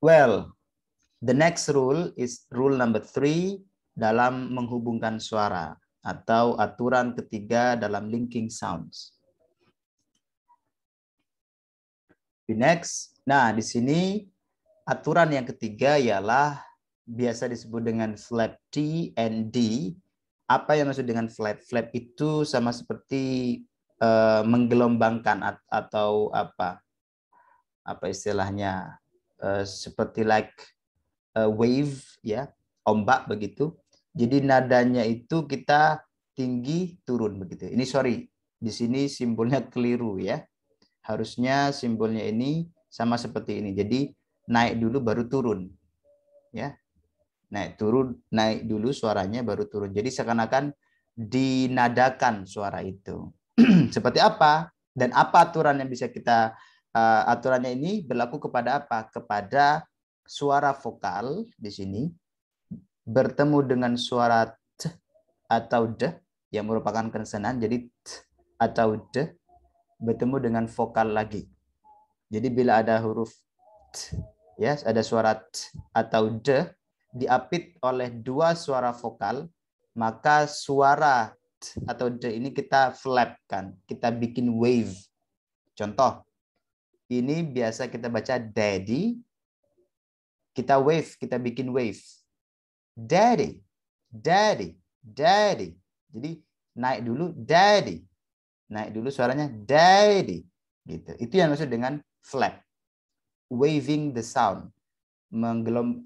Well, the next rule is rule number 3 dalam menghubungkan suara atau aturan ketiga dalam linking sounds. The next, nah di sini aturan yang ketiga ialah biasa disebut dengan flap T and D. Apa yang maksud dengan flap? Flap itu sama seperti menggelombangkan atau apa istilahnya, seperti like wave ya, ombak begitu. Jadi nadanya itu kita tinggi turun begitu. Ini sorry, di sini simbolnya keliru ya. Harusnya simbolnya ini sama seperti ini. Jadi naik dulu baru turun. Ya. Naik dulu suaranya baru turun. Jadi seakan-akan dinadakan suara itu. Seperti apa? Dan apa aturan yang bisa kita aturannya ini berlaku kepada apa? Kepada suara vokal di sini bertemu dengan suara t atau d yang merupakan konsonan. Jadi t atau d bertemu dengan vokal lagi. Jadi bila ada huruf t, ya, ada suara t atau d diapit oleh dua suara vokal, maka suara t atau d ini kita flapkan, kita bikin wave. Contoh, ini biasa kita baca daddy, kita wave, kita bikin wave. Daddy, daddy, daddy. Jadi naik dulu daddy. Naik dulu suaranya daddy. Gitu. Itu yang maksud dengan flap. Waving the sound.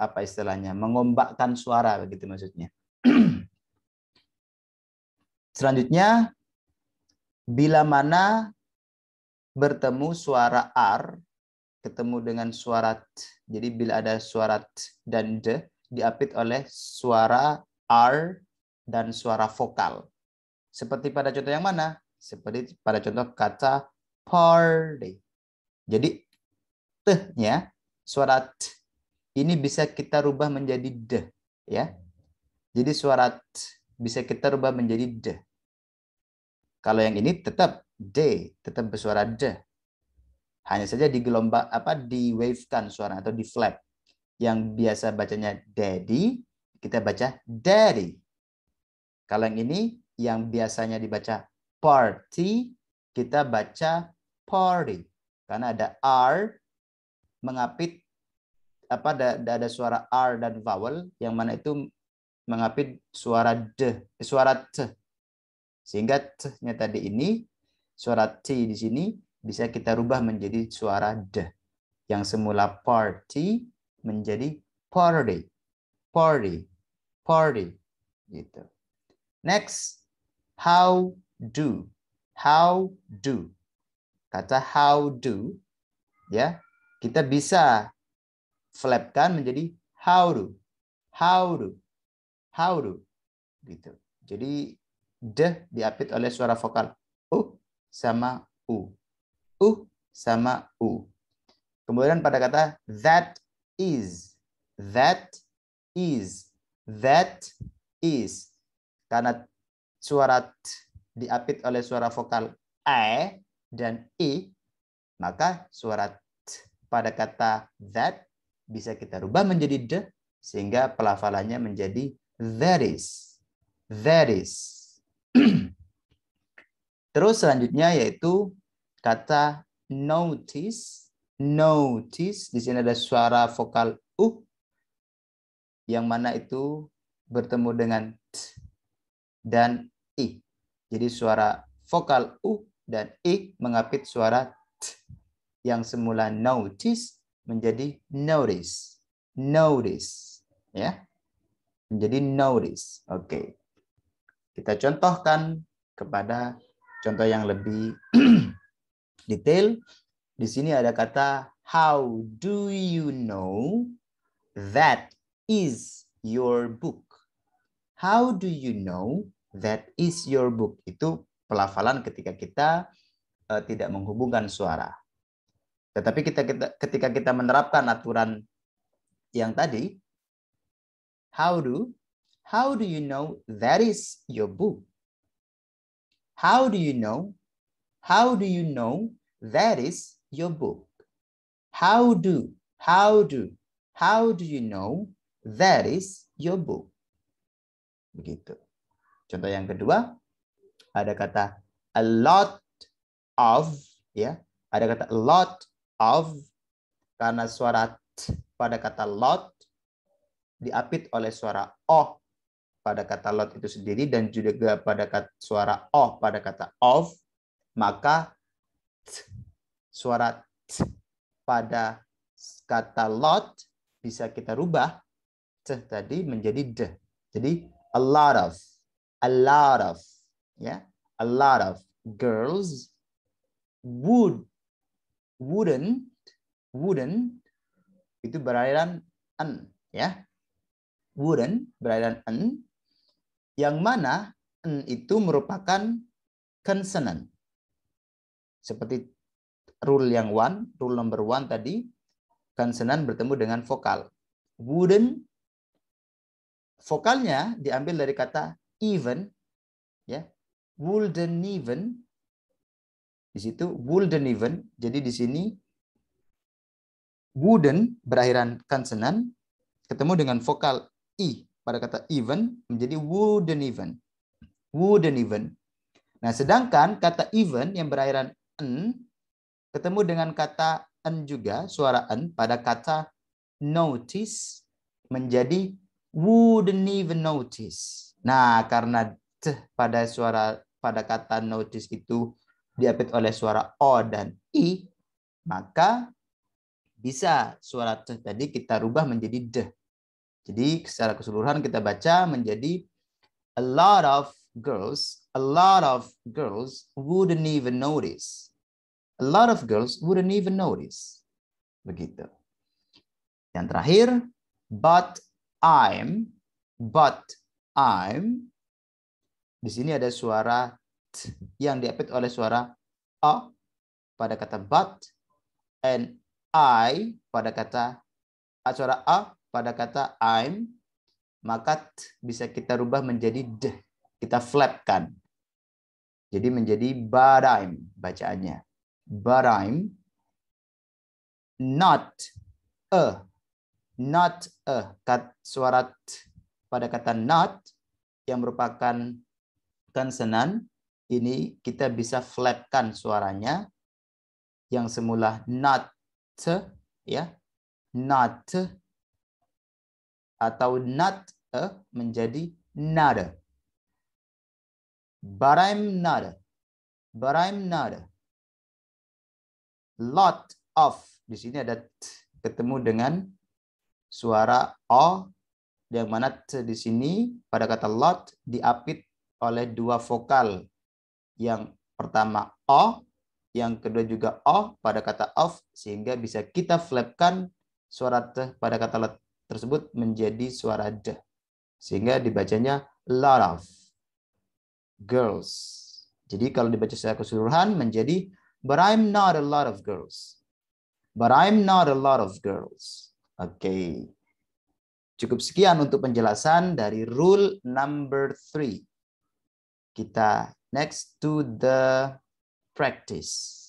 Apa istilahnya? Mengombakkan suara begitu maksudnya. Selanjutnya, bila mana bertemu suara R ketemu dengan suara T. Jadi bila ada suara T dan D diapit oleh suara R dan suara vokal. Seperti pada contoh yang mana? Seperti pada contoh kata party. Jadi T-nya, suara T ini bisa kita rubah menjadi D. Ya. Jadi suara T bisa kita rubah menjadi D. Kalau yang ini tetap D, tetap bersuara D. Hanya saja di-wave-kan suara atau di flap. Yang biasa bacanya daddy, kita baca daddy. Kalau yang ini, yang biasanya dibaca party, kita baca party. Karena ada R, mengapit, ada suara R dan vowel, yang mana itu mengapit suara D, suara T. Sehingga T-nya tadi ini, suara T di sini, bisa kita rubah menjadi suara D. Yang semula party, menjadi party, party, party, gitu. Next, how do, kata how do, ya kita bisa flapkan menjadi how do, gitu. Jadi d diapit oleh suara vokal sama u, sama u. Kemudian pada kata that is. Karena suara t diapit oleh suara vokal e dan i, maka suara t pada kata that bisa kita rubah menjadi d, sehingga pelafalannya menjadi that is. Terus selanjutnya yaitu kata notice. Di sini ada suara vokal u yang mana itu bertemu dengan t dan i. Jadi suara vokal u dan i mengapit suara t yang semula notice menjadi notice. Ya. Menjadi notice. Oke. Kita contohkan kepada contoh yang lebih detail. Di sini ada kata how do you know that is your book? How do you know that is your book? Itu pelafalan ketika kita tidak menghubungkan suara. Tetapi ketika kita menerapkan aturan yang tadi, how do you know that is your book? How do you know that is your book? How do How do you know that is your book? Begitu. Contoh yang kedua, ada kata a lot of, ya. Ada kata a lot of, karena suara t pada kata lot diapit oleh suara o pada kata lot itu sendiri dan juga pada suara o pada kata of, maka t, suara t pada kata lot bisa kita rubah t tadi menjadi d. Jadi a lot of, ya, a lot of girls wouldn't itu berakhiran n, ya. Wouldn't berakhiran n, yang mana n itu merupakan consonant. Seperti rule number one tadi, consonant bertemu dengan vokal. Wouldn't, vokalnya diambil dari kata even, ya. Wouldn't even, di situ wouldn't even. Jadi di sini wouldn't berakhiran consonant ketemu dengan vokal i pada kata even menjadi wouldn't even. Wouldn't even. Nah, sedangkan kata even yang berakhiran n ketemu dengan kata n juga, suara n pada kata notice menjadi wouldn't even notice. Nah, karena t pada kata notice itu diapit oleh suara o dan i, maka bisa suara t tadi kita rubah menjadi d. Jadi secara keseluruhan kita baca menjadi a lot of girls wouldn't even notice. A lot of girls wouldn't even notice. Begitu. Yang terakhir, but I'm. Di sini ada suara t yang diapit oleh suara a pada kata but, and I pada kata suara a pada kata I'm, maka t bisa kita rubah menjadi d. Kita flapkan. Jadi menjadi but I'm bacaannya. But I'm not a. Suara t pada kata not yang merupakan consonant ini kita bisa flapkan suaranya yang semula not, ya, not atau not menjadi nada. But I'm not. Lot of, di sini ada t ketemu dengan suara o, yang mana t di sini pada kata lot diapit oleh dua vokal. Yang pertama o, yang kedua juga o pada kata of, sehingga bisa kita flapkan suara t pada kata lot tersebut menjadi suara d. Sehingga dibacanya lot of girls. Jadi kalau dibaca secara keseluruhan menjadi but I'm not a lot of girls. Oke. Cukup sekian untuk penjelasan dari rule number 3. Kita next to the practice.